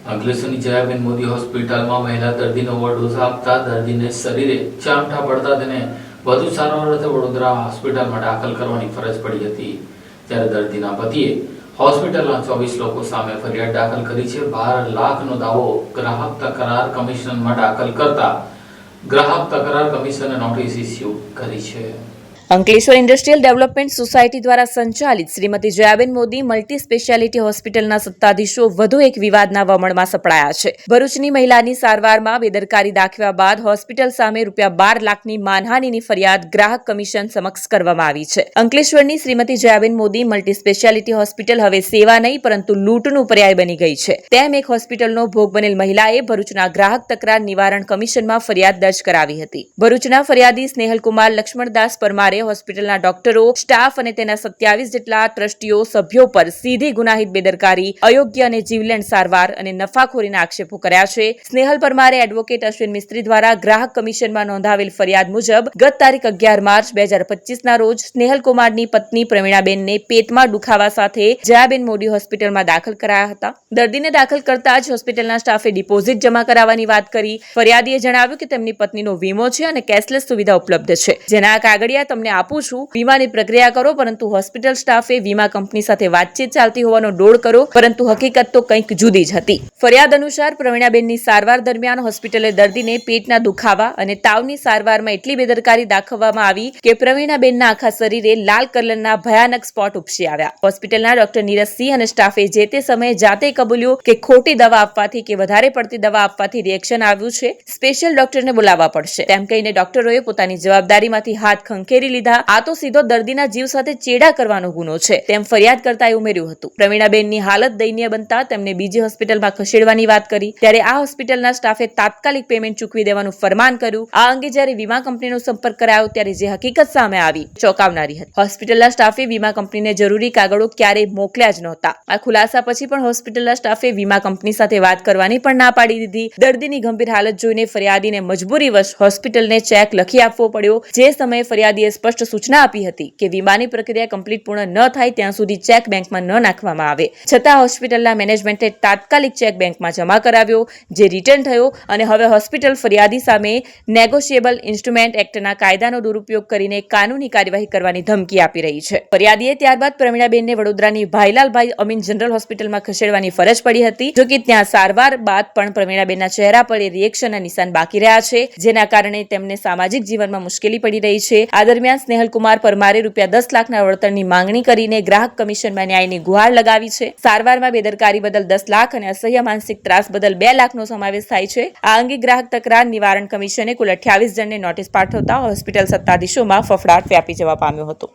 અંકલેશ્વરની જયાબેન મોદી હોસ્પિટલમાં મહિલા દર્દીને ઓવરડોઝ આપતા દર્દીને શરીરે ચામઠા પડતા તેને વધુ સારવાર અર્થે વડોદરા હોસ્પિટલમાં દાખલ કરવાની ફરજ પડી હતી। ત્યારે દર્દીના પતિએ હોસ્પિટલના 24 લોકો સામે ફરિયાદ દાખલ કરી છે। 12 લાખનો દાવો ગ્રાહક તકરાર કમિશનમાં દાખલ કરતા ગ્રાહક તકરાર કમિશને નોટિસ ઇસ્યુ કરી છે। અંકલેશ્વર ઇન્ડસ્ટ્રીયલ ડેવલપમેન્ટ સોસાયટી દ્વારા સંચાલિત શ્રીમતી જયાબેન મોદી મલ્ટી સ્પેશિયાલિટી હોસ્પિટલના સત્તાધીશો વધુ એક વિવાદના વમળમાં સપડાયા છે। ભરૂચની મહિલાની સારવારમાં બેદરકારી દાખવ્યા બાદ હોસ્પિટલ સામે ₹12 લાખની માનહાનિની ફરિયાદ ગ્રાહક કમિશન સમક્ષ કરવામાં આવી છે। અંકલેશ્વરની Shrimati Jayaben Modi multi speciality hospital હવે સેવા નહીં પરંતુ લૂંટનું પર્યાય બની ગઈ છે। તેમ એક હોસ્પિટલનો ભોગ બનેલ મહિલાએ ભરૂચના ગ્રાહક તકરાર નિવારણ કમિશનમાં ફરિયાદ દર્જ કરાવી હતી। ભરૂચના ફરિયાદી સ્નેહલકુમાર લક્ષ્મણદાસ પરમારે હોસ્પિટલના ડોક્ટરો, સ્ટાફ અને તેના 27 જેટલા ટ્રસ્ટીઓ સભ્યો પર સીધી ગુનાહિત બેદરકારી, અયોગ્ય અને જીવલેણ સારવાર અને નફાખોરીના આક્ષેપો કર્યા છે। સ્નેહલ પરમારે એડવોકેટ અશ્વિન મિસ્ત્રી દ્વારા ગ્રાહક કમિશનમાં નોંધાવેલ ફરિયાદ મુજબ ગત તારીખ 11 માર્ચ 2025ના રોજ સ્નેહલ કુમારની પત્ની પ્રવીણાબેનને પેટમાં દુખાવા સાથે જયાબેન મોદી હોસ્પિટલમાં દાખલ કરાયા હતા। દર્દીને દાખલ કરતા જ હોસ્પિટલના સ્ટાફે ડિપોઝિટ જમા કરાવવાની વાત કરી। ફરિયાદીએ જણાવ્યું કે તેમની પત્નીનો વીમો છે અને કેશલેસ સુવિધા ઉપલબ્ધ છે, જેના કાગળિયા તમને આપું છું, વીમાની પ્રક્રિયા કરો। પરંતુ હોસ્પિટલ સ્ટાફે વીમા કંપની સાથે વાતચીત ચાલતી હોવાનો ડોળ કર્યો, પરંતુ હકીકત તો કંઈક જુદી જ હતી। ફરિયાદ અનુસાર પ્રવીણાબેનની સારવાર દરમિયાન હોસ્પિટલે દર્દીને પેટના દુખાવા અને તાવની સારવારમાં એટલી બેદરકારી દાખવવામાં આવી કે પ્રવીણાબેનના આખા શરીરે લાલ કલરના ભયાનક સ્પોટ ઉપસી આવ્યા। હોસ્પિટલના ડોક્ટર નીરજસિંહ અને સ્ટાફે જે તે સમયે જાતે કબૂલ્યું કે ખોટી દવા આપવાથી કે વધારે પડતી દવા આપવાથી રિએક્શન આવ્યું છે, સ્પેશિયલ ડોક્ટરને બોલાવવા પડશે, તેમ કહીને ડોક્ટરોએ પોતાની જવાબદારીમાંથી હાથ ખંખેરી લીધા। આ તો સીધો દર્દીના જીવ સાથે ચેડા કરવાનો ગુનો છે, તેમ ફરિયાદ કરતાએ ઉમેર્યું હતું। પ્રવીણાબેનની હાલત દયનીય બનતા તેમને બીજી હોસ્પિટલમાં ખસેડવાની વાત કરી, ત્યારે આ હોસ્પિટલના સ્ટાફે તાત્કાલિક પેમેન્ટ ચૂકવી દેવાનું ફરમાન કર્યું। આ અંગે જ્યારે વીમા કંપનીનો સંપર્ક કરાયો ત્યારે જે હકીકત સામે આવી ચોંકાવનારી હતી। હોસ્પિટલના સ્ટાફે વીમા કંપનીને જરૂરી કાગળો ક્યારેય મોકલ્યા જ નહોતા। આ ખુલાસા પછી પણ હોસ્પિટલના સ્ટાફે વીમા કંપની સાથે વાત કરવાની પણ ના પાડી દીધી। દર્દીની ગંભીર હાલત જોઈને ફરિયાદીને મજબૂરીવશ હોસ્પિટલને ચેક લખી આપવો પડ્યો। જે સમયે ફરિયાદીએ સ્પષ્ટ સૂચના આપી હતી કે વીમાની પ્રક્રિયા કમ્પ્લીટ પૂર્ણ ન થાય ત્યાં સુધી ચેક બેંકમાં ન નાખવામાં આવે, છતાં હોસ્પિટલના મેનેજમેન્ટે તાત્કાલિક ચેક બેંકમાં જમા કરાવ્યો, જે રિટર્ન થયો અને હવે હોસ્પિટલ ફરિયાદી સામે નેગોશિયેબલ ઇન્સ્ટ્રુમેન્ટ એક્ટના કાયદાનો દુરુપયોગ કરીને કાનૂની કાર્યવાહી કરવાની ધમકી આપી રહી છે। ફરિયાદીએ ત્યારબાદ પ્રવીણાબેનને વડોદરાની ભાઈલાલભાઈ અમીન જનરલ હોસ્પિટલમાં ખસેડવાની ફરજ પડી હતી। જો કે ત્યાં સારવાર બાદ પણ પ્રવીણાબેનના ચહેરા પર રિએક્શનના નિશાન બાકી રહ્યા છે, જેના કારણે તેમને સામાજિક જીવનમાં મુશ્કેલી પડી રહી છે। આ દરમિયાન સ્નેહલકુમાર પરમારે ₹10 લાખના વળતરની માંગણી કરીને ગ્રાહક કમિશનમાં ન્યાયની ગુહાર લગાવી છે। સારવારમાં બેદરકારી બદલ 10 લાખ અને અસહ્ય માનસિક ત્રાસ બદલ 2 લાખનો સમાવેશ થાય છે। આ અંગે ગ્રાહક તકરાર નિવારણ કમિશને કુલ 28 જણને નોટિસ પાઠવતા હોસ્પિટલ સત્તાધીશોમાં ફફડાટ વ્યાપી જવા પામ્યો હતો।